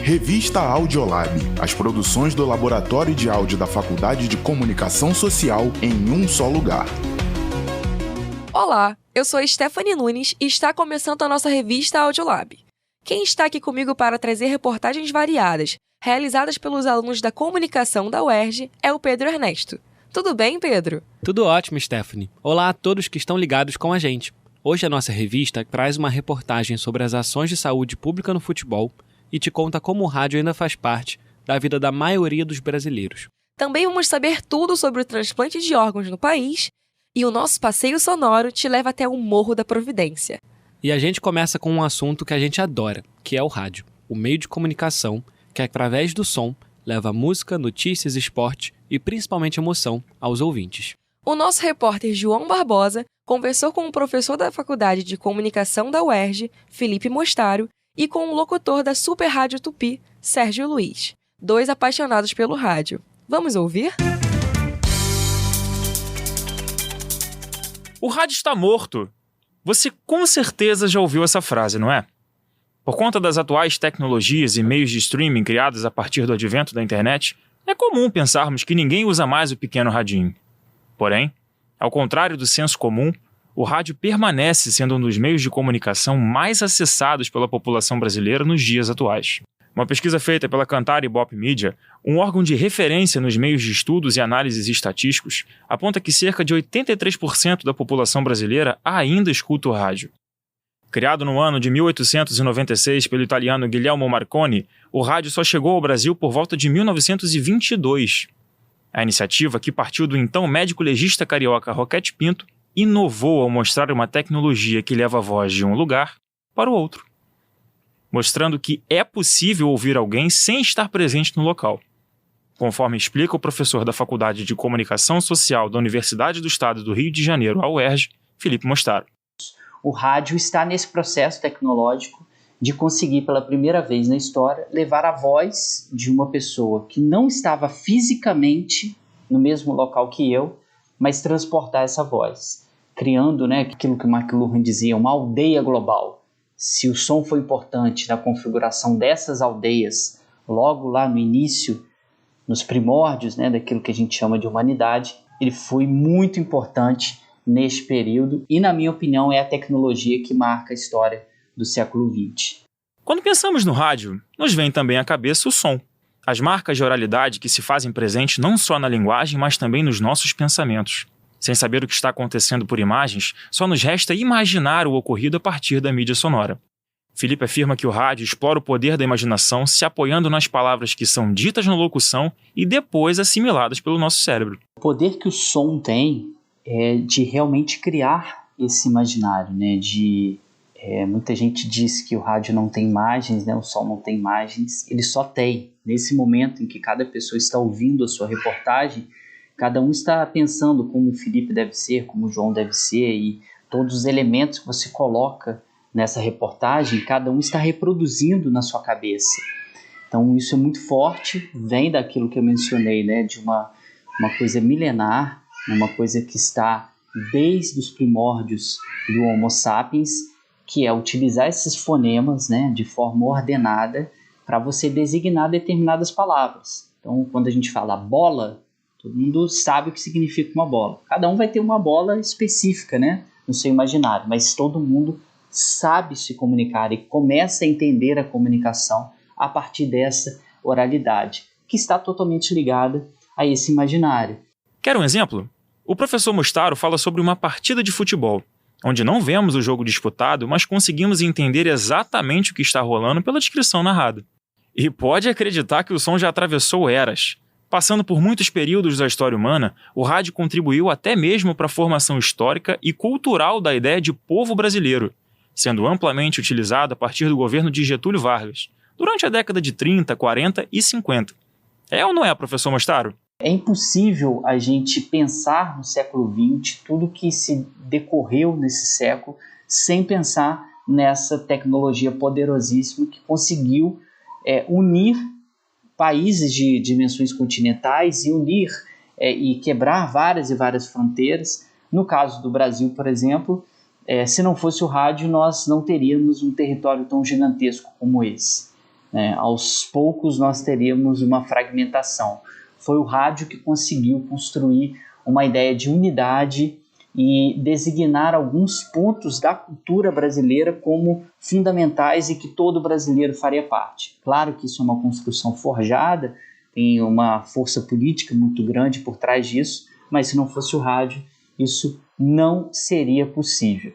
Revista Audiolab, as produções do Laboratório de Áudio da Faculdade de Comunicação Social em um só lugar. Olá, eu sou Stephanie Nunes e está começando a nossa revista Audiolab. Quem está aqui comigo para trazer reportagens variadas, realizadas pelos alunos da comunicação da UERJ, é o Pedro Ernesto. Tudo bem, Pedro? Tudo ótimo, Stephanie. Olá a todos que estão ligados com a gente. Hoje a nossa revista traz uma reportagem sobre as ações de saúde pública no futebol e te conta como o rádio ainda faz parte da vida da maioria dos brasileiros. Também vamos saber tudo sobre o transplante de órgãos no país e o nosso passeio sonoro te leva até o Morro da Providência. E a gente começa com um assunto que a gente adora, que é o rádio, o meio de comunicação que, através do som, leva música, notícias, esporte e principalmente emoção aos ouvintes. O nosso repórter João Barbosa conversou com o professor da Faculdade de Comunicação da UERJ, Felipe Mostaro, e com o locutor da Super Rádio Tupi, Sérgio Luiz, dois apaixonados pelo rádio. Vamos ouvir? O rádio está morto. Você com certeza já ouviu essa frase, não é? Por conta das atuais tecnologias e meios de streaming criados a partir do advento da internet, é comum pensarmos que ninguém usa mais o pequeno radinho. Porém, ao contrário do senso comum, o rádio permanece sendo um dos meios de comunicação mais acessados pela população brasileira nos dias atuais. Uma pesquisa feita pela Kantar Ibope Media, um órgão de referência nos meios de estudos e análises estatísticos, aponta que cerca de 83% da população brasileira ainda escuta o rádio. Criado no ano de 1896 pelo italiano Guglielmo Marconi, o rádio só chegou ao Brasil por volta de 1922. A iniciativa, que partiu do então médico legista carioca Roquete Pinto, inovou ao mostrar uma tecnologia que leva a voz de um lugar para o outro, mostrando que é possível ouvir alguém sem estar presente no local. Conforme explica o professor da Faculdade de Comunicação Social da Universidade do Estado do Rio de Janeiro, a UERJ, Felipe Mostaro. O rádio está nesse processo tecnológico de conseguir, pela primeira vez na história, levar a voz de uma pessoa que não estava fisicamente no mesmo local que eu, mas transportar essa voz, criando, aquilo que o McLuhan dizia, uma aldeia global. Se o som foi importante na configuração dessas aldeias, logo lá no início, nos primórdios, daquilo que a gente chama de humanidade, ele foi muito importante neste período e, na minha opinião, é a tecnologia que marca a história do século XX. Quando pensamos no rádio, nos vem também à cabeça o som. As marcas de oralidade que se fazem presente não só na linguagem, mas também nos nossos pensamentos. Sem saber o que está acontecendo por imagens, só nos resta imaginar o ocorrido a partir da mídia sonora. Felipe afirma que o rádio explora o poder da imaginação se apoiando nas palavras que são ditas na locução e depois assimiladas pelo nosso cérebro. O poder que o som tem é de realmente criar esse imaginário, muita gente diz que o rádio não tem imagens, o som não tem imagens, ele só tem. Nesse momento em que cada pessoa está ouvindo a sua reportagem, cada um está pensando como o Felipe deve ser, como o João deve ser, e todos os elementos que você coloca nessa reportagem, cada um está reproduzindo na sua cabeça. Então isso é muito forte, vem daquilo que eu mencionei, de uma coisa milenar, uma coisa que está desde os primórdios do Homo sapiens, que é utilizar esses fonemas de forma ordenada para você designar determinadas palavras. Então, quando a gente fala bola, todo mundo sabe o que significa uma bola. Cada um vai ter uma bola específica no seu imaginário, mas todo mundo sabe se comunicar e começa a entender a comunicação a partir dessa oralidade, que está totalmente ligada a esse imaginário. Quer um exemplo? O professor Mostaro fala sobre uma partida de futebol, onde não vemos o jogo disputado, mas conseguimos entender exatamente o que está rolando pela descrição narrada. E pode acreditar que o som já atravessou eras. Passando por muitos períodos da história humana, o rádio contribuiu até mesmo para a formação histórica e cultural da ideia de povo brasileiro, sendo amplamente utilizado a partir do governo de Getúlio Vargas, durante a década de 30, 40 e 50. É ou não é, professor Mostaro? É impossível a gente pensar no século XX, tudo que se decorreu nesse século, sem pensar nessa tecnologia poderosíssima que conseguiu unir países de dimensões continentais e unir e quebrar várias e várias fronteiras. No caso do Brasil, por exemplo, se não fosse o rádio, nós não teríamos um território tão gigantesco como esse. né? Aos poucos nós teríamos uma fragmentação. Foi o rádio que conseguiu construir uma ideia de unidade e designar alguns pontos da cultura brasileira como fundamentais e que todo brasileiro faria parte. Claro que isso é uma construção forjada, tem uma força política muito grande por trás disso, mas se não fosse o rádio, isso não seria possível.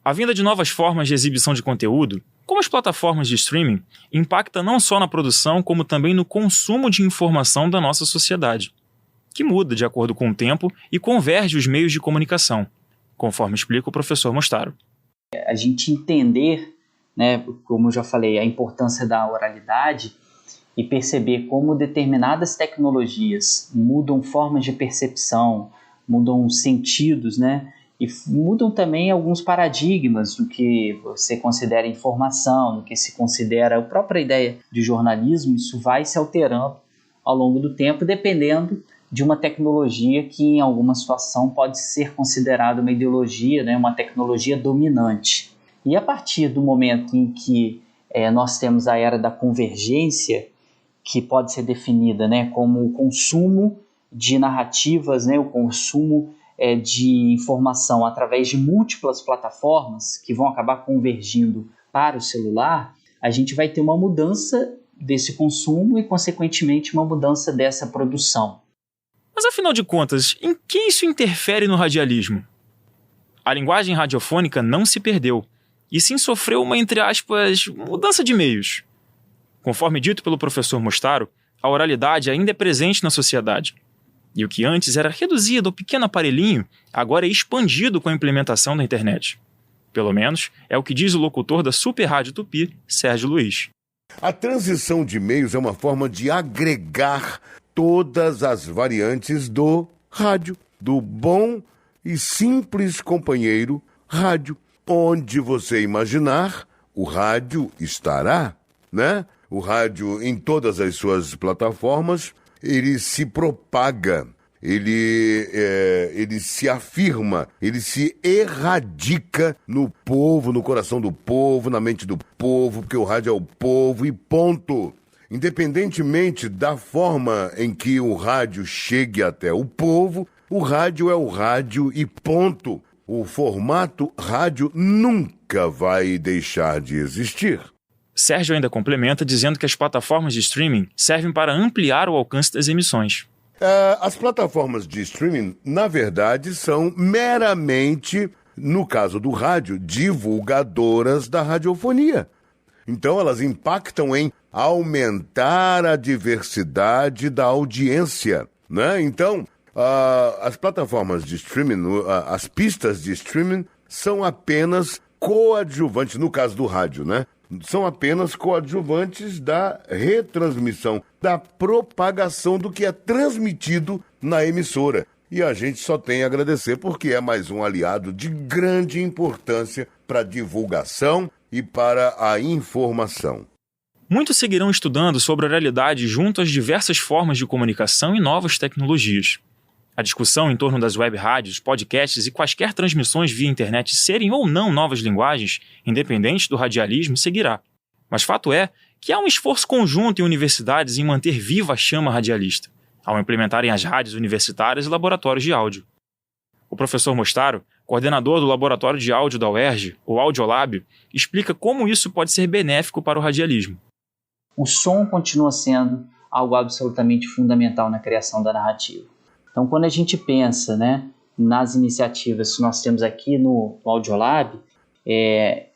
A vinda de novas formas de exibição de conteúdo, como as plataformas de streaming, impacta não só na produção, como também no consumo de informação da nossa sociedade, que muda de acordo com o tempo e converge os meios de comunicação, conforme explica o professor Mostaro. A gente entender, né, como eu já falei, a importância da oralidade e perceber como determinadas tecnologias mudam formas de percepção, mudam sentidos, né, e mudam também alguns paradigmas do que você considera informação, do que se considera a própria ideia de jornalismo. Isso vai se alterando ao longo do tempo, dependendo de uma tecnologia que em alguma situação pode ser considerada uma ideologia, né, uma tecnologia dominante. E a partir do momento em que nós temos a era da convergência, que pode ser definida, né, como o consumo de narrativas, né, o consumo de informação através de múltiplas plataformas que vão acabar convergindo para o celular, a gente vai ter uma mudança desse consumo e, consequentemente, uma mudança dessa produção. Mas, afinal de contas, em que isso interfere no radialismo? A linguagem radiofônica não se perdeu, e sim sofreu uma, entre aspas, mudança de meios. Conforme dito pelo professor Mostaro, a oralidade ainda é presente na sociedade. E o que antes era reduzido ao pequeno aparelhinho, agora é expandido com a implementação da internet. Pelo menos é o que diz o locutor da Super Rádio Tupi, Sérgio Luiz. A transição de meios é uma forma de agregar todas as variantes do rádio, do bom e simples companheiro rádio. Onde você imaginar, o rádio estará, né? O rádio, em todas as suas plataformas, ele se propaga, ele se afirma, ele se erradica no povo, no coração do povo, na mente do povo, porque o rádio é o povo e ponto. Independentemente da forma em que o rádio chegue até o povo, o rádio é o rádio e ponto. O formato rádio nunca vai deixar de existir. Sérgio ainda complementa dizendo que as plataformas de streaming servem para ampliar o alcance das emissões. As plataformas de streaming, na verdade, são meramente, no caso do rádio, divulgadoras da radiofonia. Então, elas impactam em aumentar a diversidade da audiência, né? Então, as plataformas de streaming, as pistas de streaming, são apenas coadjuvantes, no caso do rádio, né? São apenas coadjuvantes da retransmissão, da propagação do que é transmitido na emissora. E a gente só tem a agradecer porque é mais um aliado de grande importância para a divulgação e para a informação. Muitos seguirão estudando sobre a oralidade junto às diversas formas de comunicação e novas tecnologias. A discussão em torno das web rádios, podcasts e quaisquer transmissões via internet serem ou não novas linguagens, independente do radialismo, seguirá. Mas fato é que há um esforço conjunto em universidades em manter viva a chama radialista, ao implementarem as rádios universitárias e laboratórios de áudio. O professor Mostaro, coordenador do Laboratório de Áudio da UERJ, o Audiolab, explica como isso pode ser benéfico para o radialismo. O som continua sendo algo absolutamente fundamental na criação da narrativa. Então, quando a gente pensa, né, nas iniciativas que nós temos aqui no Audiolab,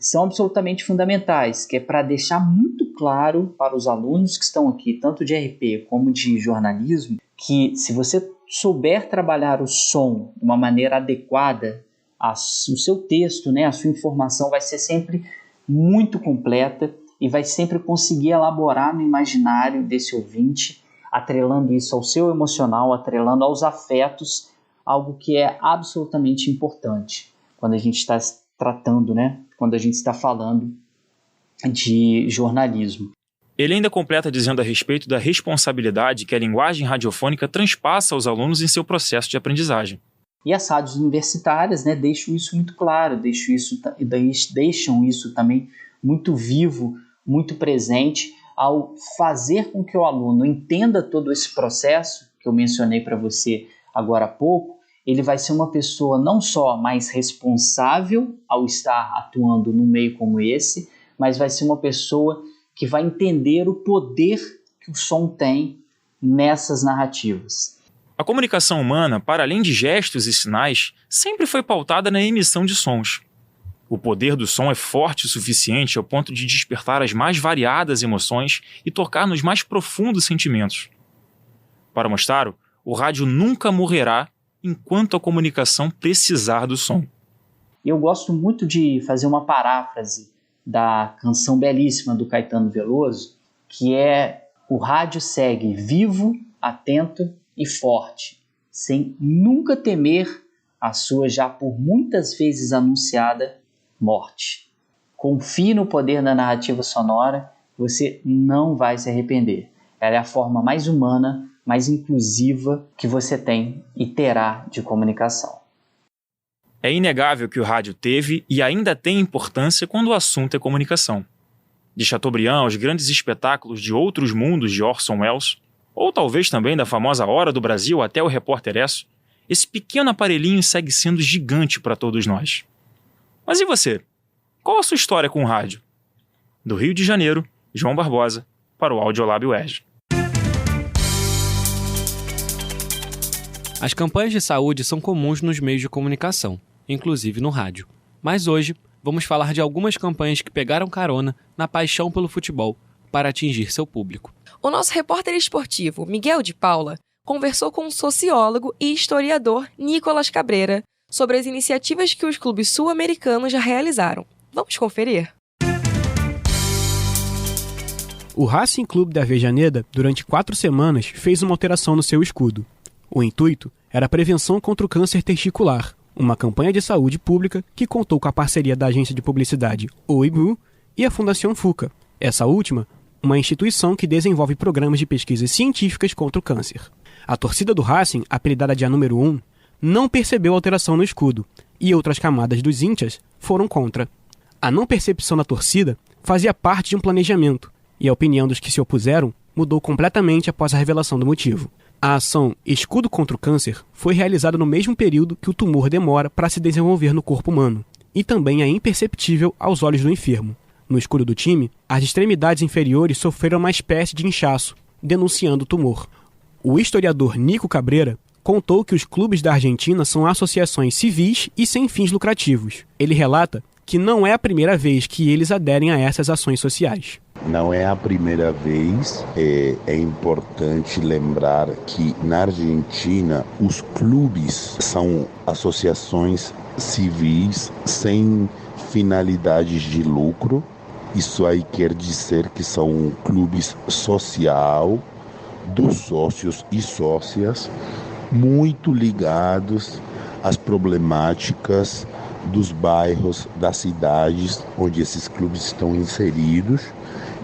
são absolutamente fundamentais, que é para deixar muito claro para os alunos que estão aqui, tanto de RP como de jornalismo, que se você souber trabalhar o som de uma maneira adequada, o seu texto, né, a sua informação vai ser sempre muito completa e vai sempre conseguir elaborar no imaginário desse ouvinte, atrelando isso ao seu emocional, atrelando aos afetos, algo que é absolutamente importante quando a gente está tratando, né? Quando a gente está falando de jornalismo. Ele ainda completa dizendo a respeito da responsabilidade que a linguagem radiofônica transpassa aos alunos em seu processo de aprendizagem. E as rádios universitárias, né, deixam isso muito claro, deixam isso também muito vivo, muito presente, ao fazer com que o aluno entenda todo esse processo que eu mencionei para você agora há pouco, ele vai ser uma pessoa não só mais responsável ao estar atuando num meio como esse, mas vai ser uma pessoa que vai entender o poder que o som tem nessas narrativas. A comunicação humana, para além de gestos e sinais, sempre foi pautada na emissão de sons. O poder do som é forte o suficiente ao ponto de despertar as mais variadas emoções e tocar nos mais profundos sentimentos. Para Mostaro, o rádio nunca morrerá enquanto a comunicação precisar do som. Eu gosto muito de fazer uma paráfrase da canção belíssima do Caetano Veloso, que é: o rádio segue vivo, atento e forte, sem nunca temer a sua já por muitas vezes anunciada morte. Confie no poder da narrativa sonora, você não vai se arrepender. Ela é a forma mais humana, mais inclusiva que você tem e terá de comunicação. É inegável que o rádio teve e ainda tem importância quando o assunto é comunicação. De Chateaubriand aos grandes espetáculos de Outros Mundos de Orson Welles, ou talvez também da famosa Hora do Brasil até o Repórter Esso, esse pequeno aparelhinho segue sendo gigante para todos nós. Mas e você? Qual a sua história com o rádio? Do Rio de Janeiro, João Barbosa, para o Audiolab UERJ. As campanhas de saúde são comuns nos meios de comunicação, inclusive no rádio. Mas hoje, vamos falar de algumas campanhas que pegaram carona na paixão pelo futebol para atingir seu público. O nosso repórter esportivo, Miguel de Paula, conversou com o sociólogo e historiador Nicolas Cabreira sobre as iniciativas que os clubes sul-americanos já realizaram. Vamos conferir? O Racing Clube da Avejaneda, durante 4 semanas, fez uma alteração no seu escudo. O intuito era a prevenção contra o câncer testicular, uma campanha de saúde pública que contou com a parceria da agência de publicidade OIBU e a Fundação FUCA, essa última, uma instituição que desenvolve programas de pesquisas científicas contra o câncer. A torcida do Racing, apelidada de a número 1, não percebeu a alteração no escudo, e outras camadas dos íntias foram contra. A não percepção da torcida fazia parte de um planejamento, e a opinião dos que se opuseram mudou completamente após a revelação do motivo. A ação Escudo contra o Câncer foi realizada no mesmo período que o tumor demora para se desenvolver no corpo humano, e também é imperceptível aos olhos do enfermo. No escudo do time, as extremidades inferiores sofreram uma espécie de inchaço, denunciando o tumor. O historiador Nico Cabreira contou que os clubes da Argentina são associações civis e sem fins lucrativos. Ele relata que não é a primeira vez que eles aderem a essas ações sociais. Não é a primeira vez, é importante lembrar que na Argentina os clubes são associações civis sem finalidades de lucro. Isso aí quer dizer que são clubes social dos sócios e sócias muito ligados às problemáticas dos bairros, das cidades onde esses clubes estão inseridos.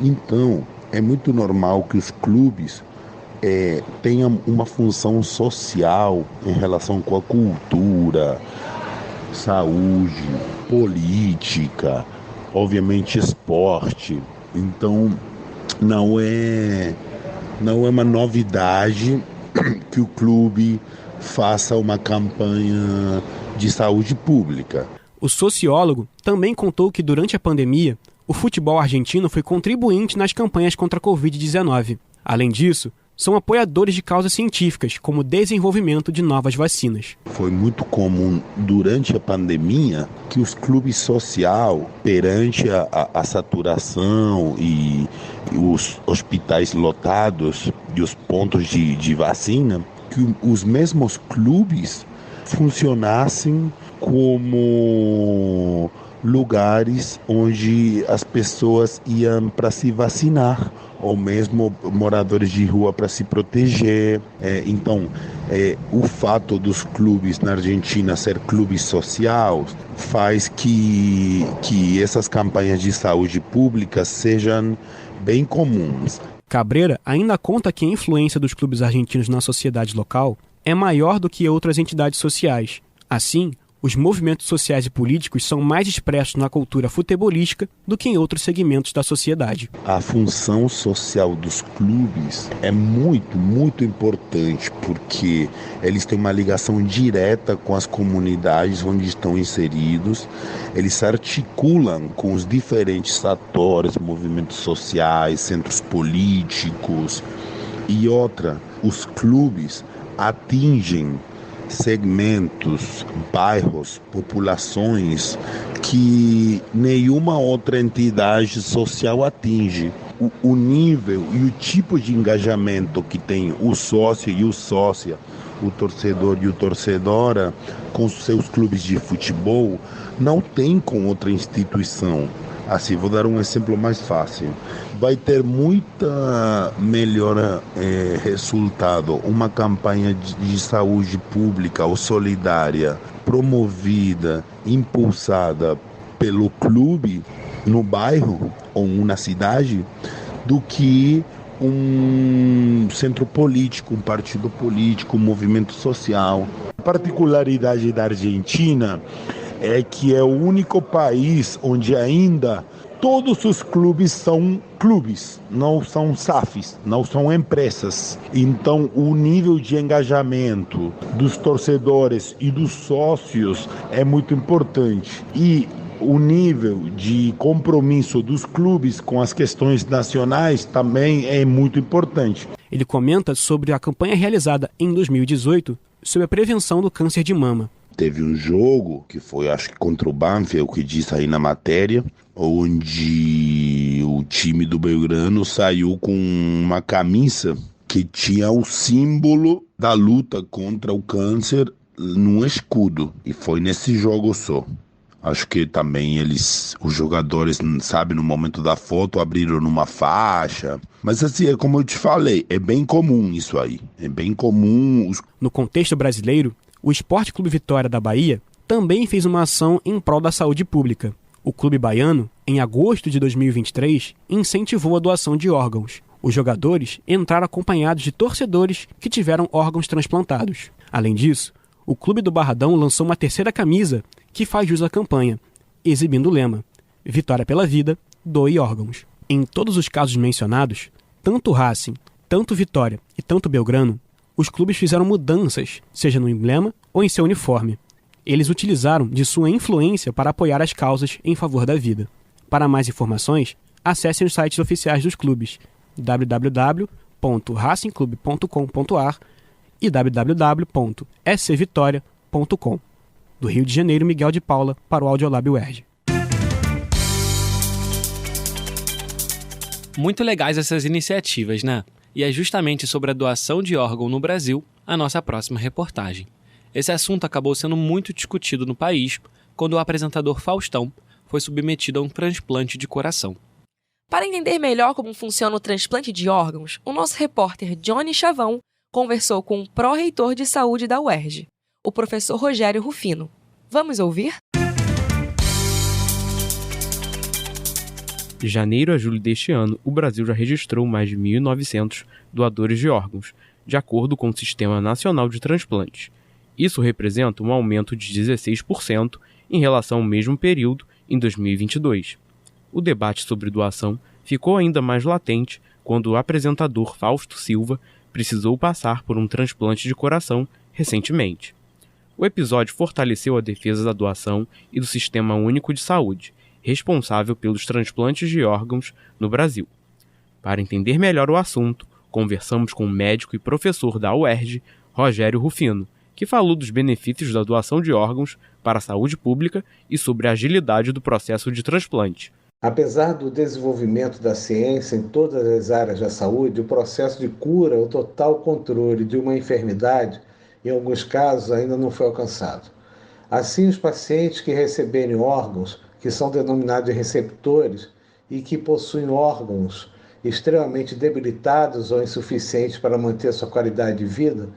Então, é muito normal que os clubes tenham uma função social em relação com a cultura, saúde, política, obviamente esporte. Então, não é uma novidade que o clube faça uma campanha de saúde pública. O sociólogo também contou que durante a pandemia, o futebol argentino foi contribuinte nas campanhas contra a Covid-19. Além disso, são apoiadores de causas científicas, como o desenvolvimento de novas vacinas. Foi muito comum durante a pandemia que os clubes sociais, perante a saturação e os hospitais lotados e os pontos de vacina, que os mesmos clubes funcionassem como lugares onde as pessoas iam para se vacinar, ou mesmo moradores de rua para se proteger. Então, o fato dos clubes na Argentina ser clubes sociais faz que essas campanhas de saúde pública sejam bem comuns. Cabreira ainda conta que a influência dos clubes argentinos na sociedade local é maior do que outras entidades sociais. Assim, Os movimentos sociais e políticos são mais expressos na cultura futebolística do que em outros segmentos da sociedade. A função social dos clubes é muito, muito importante, porque eles têm uma ligação direta com as comunidades onde estão inseridos, eles se articulam com os diferentes atores, movimentos sociais, centros políticos. E outra, os clubes atingem segmentos, bairros, populações que nenhuma outra entidade social atinge. O nível e o tipo de engajamento que tem o sócio e o sócia, o torcedor e o torcedora com seus clubes de futebol não tem com outra instituição. Assim, vou dar um exemplo mais fácil. Vai ter muita melhor resultado uma campanha de saúde pública ou solidária promovida, impulsada pelo clube no bairro ou na cidade do que um centro político, um partido político, um movimento social. A particularidade da Argentina é que é o único país onde ainda todos os clubes são clubes, não são SAFs, não são empresas. Então, o nível de engajamento dos torcedores e dos sócios é muito importante. E o nível de compromisso dos clubes com as questões nacionais também é muito importante. Ele comenta sobre a campanha realizada em 2018 sobre a prevenção do câncer de mama. Teve um jogo, que foi acho que contra o Banfield, o que diz aí na matéria, onde o time do Belgrano saiu com uma camisa que tinha o símbolo da luta contra o câncer num escudo. E foi nesse jogo só. Acho que também os jogadores, sabe, no momento da foto abriram numa faixa. Mas assim, é como eu te falei, é bem comum isso aí. É bem comum. No contexto brasileiro, o Esporte Clube Vitória da Bahia também fez uma ação em prol da saúde pública. O clube baiano, em agosto de 2023, incentivou a doação de órgãos. Os jogadores entraram acompanhados de torcedores que tiveram órgãos transplantados. Além disso, o Clube do Barradão lançou uma terceira camisa que faz jus à campanha, exibindo o lema Vitória pela Vida, doe órgãos. Em todos os casos mencionados, tanto Racing, tanto Vitória e tanto Belgrano, os clubes fizeram mudanças, seja no emblema ou em seu uniforme. Eles utilizaram de sua influência para apoiar as causas em favor da vida. Para mais informações, acessem os sites oficiais dos clubes www.racingclube.com.ar e www.scvitoria.com. Do Rio de Janeiro, Miguel de Paula, para o Audiolab UERJ. Muito legais essas iniciativas, né? E é justamente sobre a doação de órgão no Brasil a nossa próxima reportagem. Esse assunto acabou sendo muito discutido no país quando o apresentador Faustão foi submetido a um transplante de coração. Para entender melhor como funciona o transplante de órgãos, o nosso repórter Johnny Chavão conversou com o pró-reitor de saúde da UERJ, o professor Rogério Rufino. Vamos ouvir? De janeiro a julho deste ano, o Brasil já registrou mais de 1.900 doadores de órgãos, de acordo com o Sistema Nacional de Transplantes. Isso representa um aumento de 16% em relação ao mesmo período em 2022. O debate sobre doação ficou ainda mais latente quando o apresentador Fausto Silva precisou passar por um transplante de coração recentemente. O episódio fortaleceu a defesa da doação e do Sistema Único de Saúde, responsável pelos transplantes de órgãos no Brasil. Para entender melhor o assunto, conversamos com o médico e professor da UERJ, Rogério Rufino, que falou dos benefícios da doação de órgãos para a saúde pública e sobre a agilidade do processo de transplante. Apesar do desenvolvimento da ciência em todas as áreas da saúde, o processo de cura ou total controle de uma enfermidade, em alguns casos, ainda não foi alcançado. Assim, os pacientes que receberem órgãos, que são denominados de receptores, e que possuem órgãos extremamente debilitados ou insuficientes para manter sua qualidade de vida,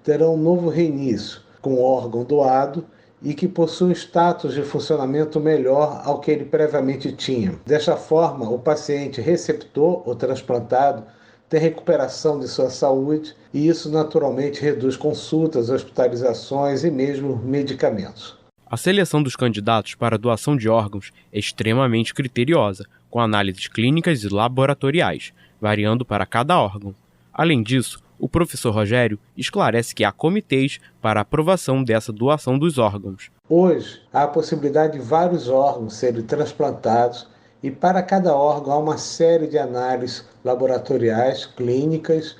terão um novo reinício, com o órgão doado e que possui um status de funcionamento melhor ao que ele previamente tinha. Desta forma, o paciente receptor ou transplantado tem recuperação de sua saúde e isso naturalmente reduz consultas, hospitalizações e mesmo medicamentos. A seleção dos candidatos para a doação de órgãos é extremamente criteriosa, com análises clínicas e laboratoriais, variando para cada órgão. Além disso, o professor Rogério esclarece que há comitês para a aprovação dessa doação dos órgãos. Hoje, há a possibilidade de vários órgãos serem transplantados e para cada órgão há uma série de análises laboratoriais, clínicas,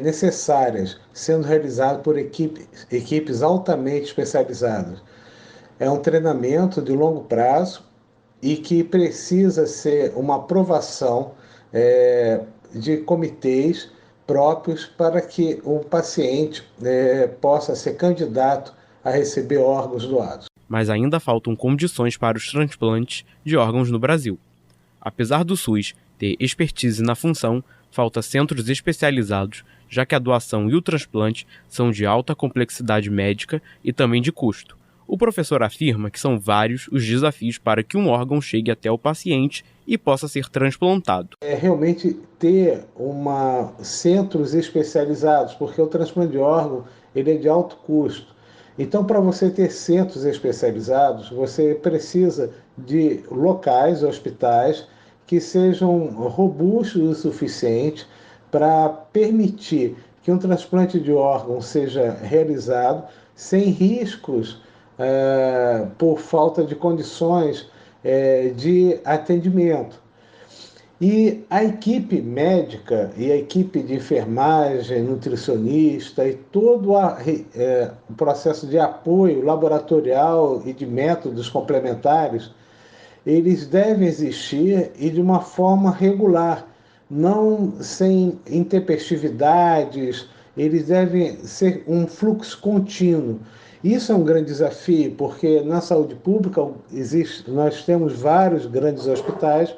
necessárias, sendo realizadas por equipes altamente especializadas. É um treinamento de longo prazo e que precisa ser uma aprovação de comitês próprios para que o paciente possa ser candidato a receber órgãos doados. Mas ainda faltam condições para os transplantes de órgãos no Brasil. Apesar do SUS ter expertise na função, falta centros especializados, já que a doação e o transplante são de alta complexidade médica e também de custo. O professor afirma que são vários os desafios para que um órgão chegue até o paciente e possa ser transplantado. É realmente ter centros especializados, porque o transplante de órgão ele é de alto custo. Então, para você ter centros especializados, você precisa de locais, hospitais, que sejam robustos o suficiente para permitir que um transplante de órgão seja realizado sem riscos por falta de condições de atendimento. E a equipe médica e a equipe de enfermagem, nutricionista e todo o processo de apoio laboratorial e de métodos complementares, eles devem existir e de uma forma regular, não sem intempestividades, eles devem ser um fluxo contínuo. Isso é um grande desafio, porque na saúde pública nós temos vários grandes hospitais,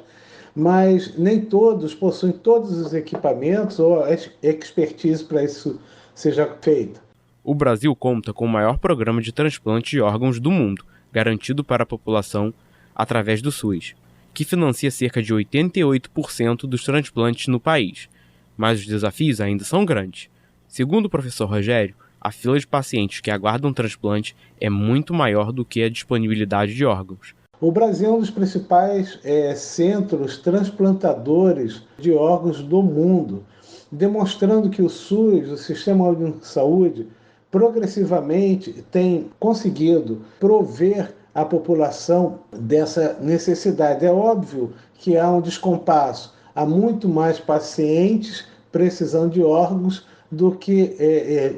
mas nem todos possuem todos os equipamentos ou a expertise para isso seja feita. O Brasil conta com o maior programa de transplante de órgãos do mundo, garantido para a população através do SUS, que financia cerca de 88% dos transplantes no país. Mas os desafios ainda são grandes. Segundo o professor Rogério, a fila de pacientes que aguardam transplante é muito maior do que a disponibilidade de órgãos. O Brasil é um dos principais centros transplantadores de órgãos do mundo, demonstrando que o SUS, o Sistema Único de Saúde, progressivamente tem conseguido prover a população dessa necessidade. É óbvio que há um descompasso, há muito mais pacientes precisando de órgãos do que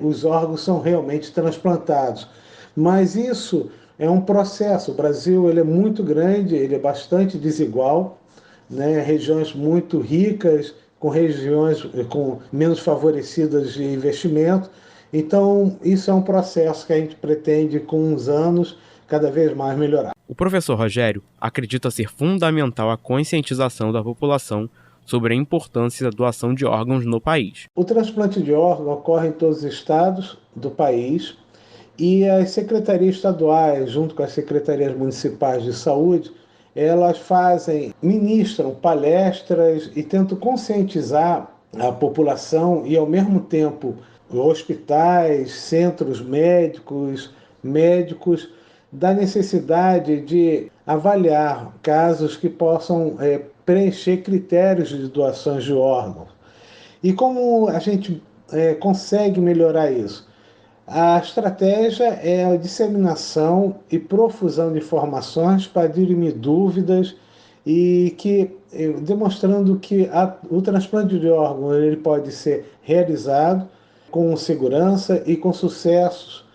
os órgãos são realmente transplantados. Mas isso é um processo. O Brasil ele é muito grande, ele é bastante desigual, né? Regiões muito ricas, com regiões com menos favorecidas de investimento. Então, isso é um processo que a gente pretende, com uns anos, cada vez mais melhorar. O professor Rogério acredita ser fundamental a conscientização da população sobre a importância da doação de órgãos no país. O transplante de órgãos ocorre em todos os estados do país e as secretarias estaduais, junto com as secretarias municipais de saúde, elas ministram palestras e tentam conscientizar a população e, ao mesmo tempo, hospitais, centros médicos, da necessidade de avaliar casos que possam preencher critérios de doações de órgãos. E como a gente consegue melhorar isso? A estratégia é a disseminação e profusão de informações para dirimir dúvidas e demonstrando que o transplante de órgão ele pode ser realizado com segurança e com sucessos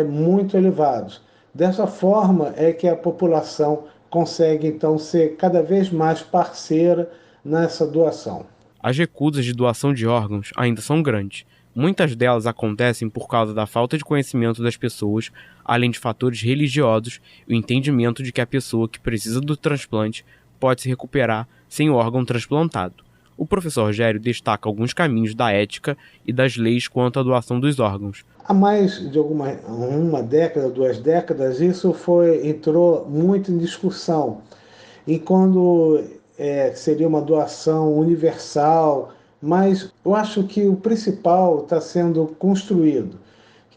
muito elevados. Dessa forma é que a população consegue, então, ser cada vez mais parceira nessa doação. As recusas de doação de órgãos ainda são grandes. Muitas delas acontecem por causa da falta de conhecimento das pessoas, além de fatores religiosos e o entendimento de que a pessoa que precisa do transplante pode se recuperar sem o órgão transplantado. O professor Rogério destaca alguns caminhos da ética e das leis quanto à doação dos órgãos. Há mais de uma década, 2 décadas, isso entrou muito em discussão. E quando seria uma doação universal, mas eu acho que o principal está sendo construído,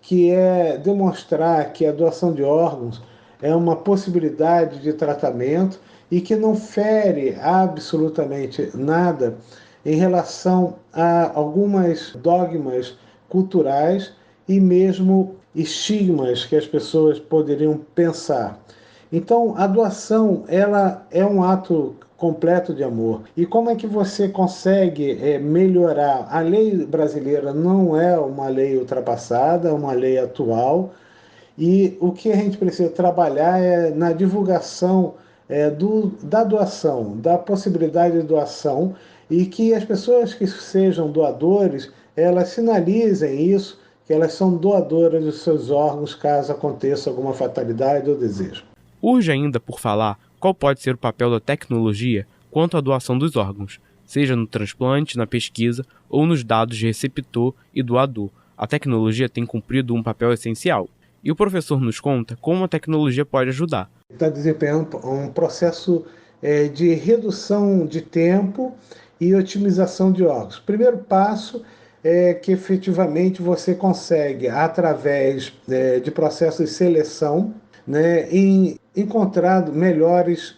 que é demonstrar que a doação de órgãos é uma possibilidade de tratamento e que não fere absolutamente nada em relação a algumas dogmas culturais e mesmo estigmas que as pessoas poderiam pensar. Então, a doação, ela é um ato completo de amor. E como é que você consegue melhorar? A lei brasileira não é uma lei ultrapassada, é uma lei atual, e o que a gente precisa trabalhar é na divulgação da doação, da possibilidade de doação, e que as pessoas que sejam doadores, elas sinalizem isso, que elas são doadoras dos seus órgãos caso aconteça alguma fatalidade ou desejo. Urge ainda por falar qual pode ser o papel da tecnologia quanto à doação dos órgãos, seja no transplante, na pesquisa ou nos dados de receptor e doador. A tecnologia tem cumprido um papel essencial. E o professor nos conta como a tecnologia pode ajudar. Está desempenhando um processo de redução de tempo e otimização de órgãos. O primeiro passo é que efetivamente você consegue, através de processos de seleção, encontrar melhores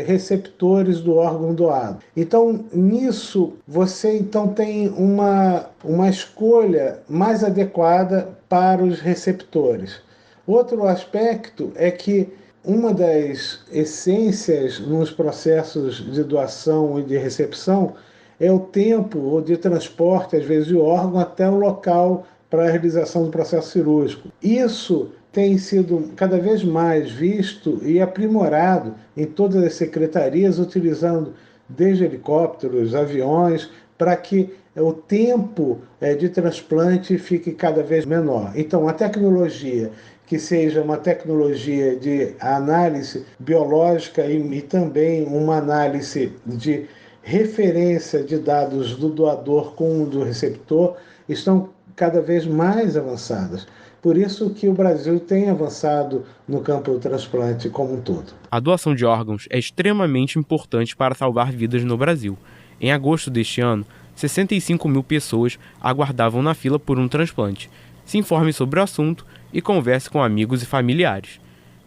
receptores do órgão doado. Então, nisso, você tem uma escolha mais adequada para os receptores. Outro aspecto é que uma das essências nos processos de doação e de recepção é o tempo de transporte, às vezes, de órgão até o local para a realização do processo cirúrgico. Isso tem sido cada vez mais visto e aprimorado em todas as secretarias, utilizando desde helicópteros, aviões, para que o tempo de transplante fique cada vez menor. Então, a tecnologia que seja uma tecnologia de análise biológica e também uma análise de referência de dados do doador com o do receptor, estão cada vez mais avançadas. Por isso que o Brasil tem avançado no campo do transplante como um todo. A doação de órgãos é extremamente importante para salvar vidas no Brasil. Em agosto deste ano, 65 mil pessoas aguardavam na fila por um transplante. Se informe sobre o assunto e converse com amigos e familiares.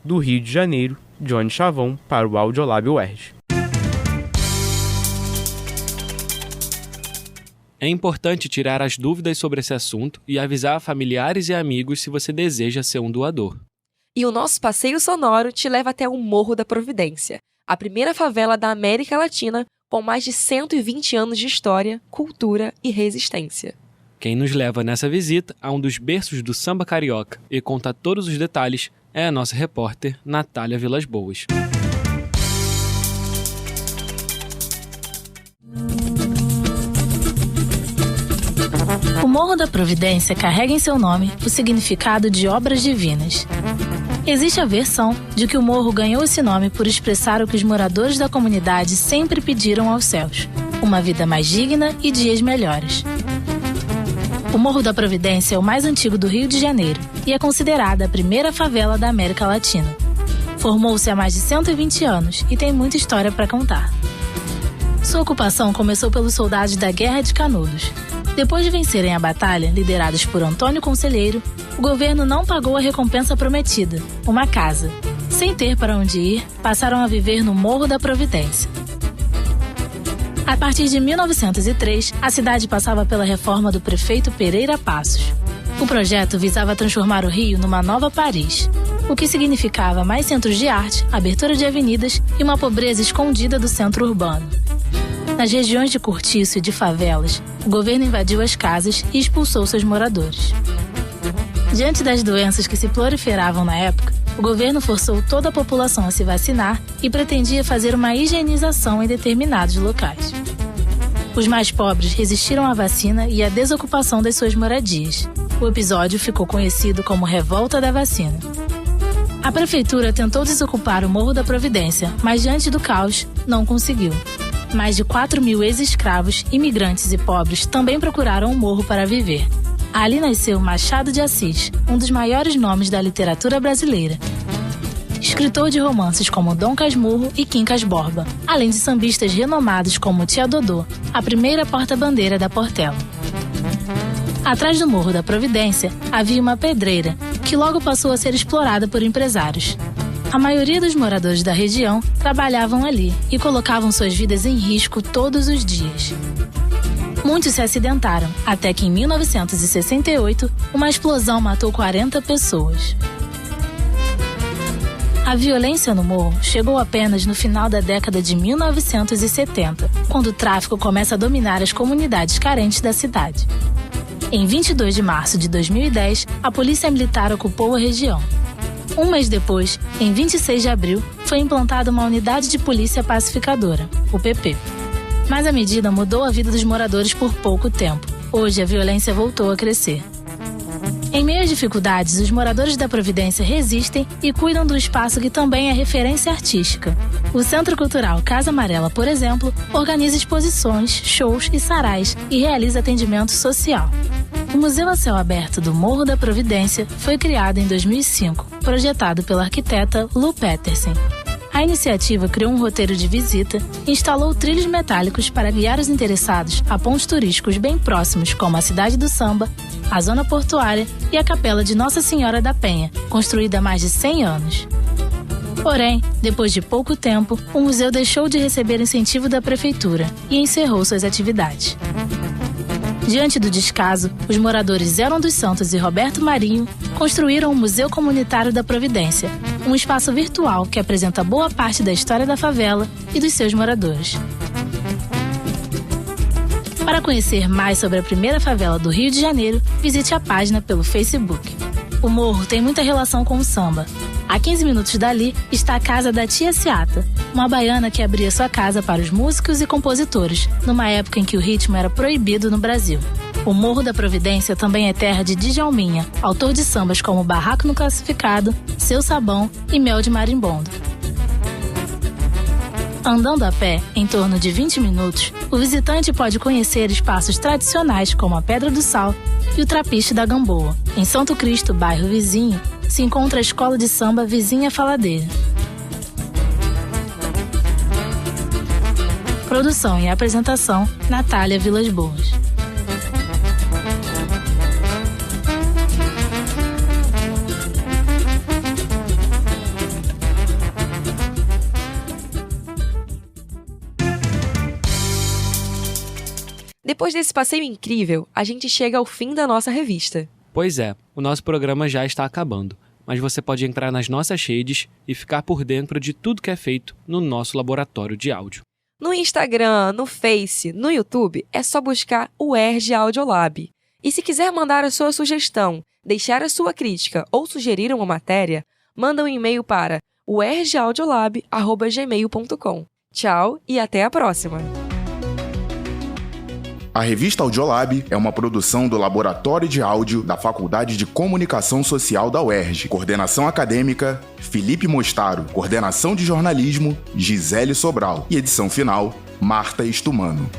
Do Rio de Janeiro, Johnny Chavão para o Audiolab UERJ. É importante tirar as dúvidas sobre esse assunto e avisar familiares e amigos se você deseja ser um doador. E o nosso passeio sonoro te leva até o Morro da Providência, a primeira favela da América Latina com mais de 120 anos de história, cultura e resistência. Quem nos leva nessa visita a um dos berços do samba carioca e conta todos os detalhes é a nossa repórter Natália Vilas Boas. O Morro da Providência carrega em seu nome o significado de obras divinas. Existe a versão de que o morro ganhou esse nome por expressar o que os moradores da comunidade sempre pediram aos céus: uma vida mais digna e dias melhores. O Morro da Providência é o mais antigo do Rio de Janeiro e é considerada a primeira favela da América Latina. Formou-se há mais de 120 anos e tem muita história para contar. Sua ocupação começou pelos soldados da Guerra de Canudos. Depois de vencerem a batalha, liderados por Antônio Conselheiro, o governo não pagou a recompensa prometida, uma casa. Sem ter para onde ir, passaram a viver no Morro da Providência. A partir de 1903, a cidade passava pela reforma do prefeito Pereira Passos. O projeto visava transformar o Rio numa nova Paris, o que significava mais centros de arte, abertura de avenidas e uma pobreza escondida do centro urbano. Nas regiões de cortiço e de favelas, o governo invadiu as casas e expulsou seus moradores. Diante das doenças que se proliferavam na época, o governo forçou toda a população a se vacinar e pretendia fazer uma higienização em determinados locais. Os mais pobres resistiram à vacina e à desocupação das suas moradias. O episódio ficou conhecido como Revolta da Vacina. A prefeitura tentou desocupar o Morro da Providência, mas diante do caos, não conseguiu. Mais de 4 mil ex-escravos, imigrantes e pobres também procuraram o morro para viver. Ali nasceu Machado de Assis, um dos maiores nomes da literatura brasileira. Escritor de romances como Dom Casmurro e Quincas Borba, além de sambistas renomados como Tia Dodô, a primeira porta-bandeira da Portela. Atrás do Morro da Providência havia uma pedreira, que logo passou a ser explorada por empresários. A maioria dos moradores da região trabalhavam ali e colocavam suas vidas em risco todos os dias. Muitos se acidentaram, até que em 1968, uma explosão matou 40 pessoas. A violência no morro chegou apenas no final da década de 1970, quando o tráfico começa a dominar as comunidades carentes da cidade. Em 22 de março de 2010, a polícia militar ocupou a região. Um mês depois, em 26 de abril, foi implantada uma unidade de polícia pacificadora, o PP. Mas a medida mudou a vida dos moradores por pouco tempo. Hoje a violência voltou a crescer. Em meio às dificuldades, os moradores da Providência resistem e cuidam do espaço que também é referência artística. O Centro Cultural Casa Amarela, por exemplo, organiza exposições, shows e sarais e realiza atendimento social. O Museu a Céu Aberto do Morro da Providência foi criado em 2005, projetado pela arquiteta Lu Petersen. A iniciativa criou um roteiro de visita e instalou trilhos metálicos para guiar os interessados a pontos turísticos bem próximos, como a Cidade do Samba, a Zona Portuária e a Capela de Nossa Senhora da Penha, construída há mais de 100 anos. Porém, depois de pouco tempo, o museu deixou de receber incentivo da prefeitura e encerrou suas atividades. Diante do descaso, os moradores Zélon dos Santos e Roberto Marinho construíram o Museu Comunitário da Providência, um espaço virtual que apresenta boa parte da história da favela e dos seus moradores. Para conhecer mais sobre a primeira favela do Rio de Janeiro, visite a página pelo Facebook. O morro tem muita relação com o samba. A 15 minutos dali está a casa da Tia Seata, uma baiana que abria sua casa para os músicos e compositores, numa época em que o ritmo era proibido no Brasil. O Morro da Providência também é terra de Djalminha, autor de sambas como Barraco no Classificado, Seu Sabão e Mel de Marimbondo. Andando a pé, em torno de 20 minutos, o visitante pode conhecer espaços tradicionais como a Pedra do Sal e o Trapiche da Gamboa. Em Santo Cristo, bairro vizinho, se encontra a escola de samba Vizinha Faladeira. Produção e apresentação, Natália Vilas Boas. Depois desse passeio incrível, a gente chega ao fim da nossa revista. Pois é, o nosso programa já está acabando, mas você pode entrar nas nossas redes e ficar por dentro de tudo que é feito no nosso laboratório de áudio. No Instagram, no Face, no YouTube, é só buscar o UERJ Audiolab. E se quiser mandar a sua sugestão, deixar a sua crítica ou sugerir uma matéria, manda um e-mail para uerjaudiolab@gmail.com. Tchau e até a próxima! A revista Audiolab é uma produção do Laboratório de Áudio da Faculdade de Comunicação Social da UERJ. Coordenação acadêmica, Felipe Mostaro. Coordenação de jornalismo, Gisele Sobral. E edição final, Marta Estumano.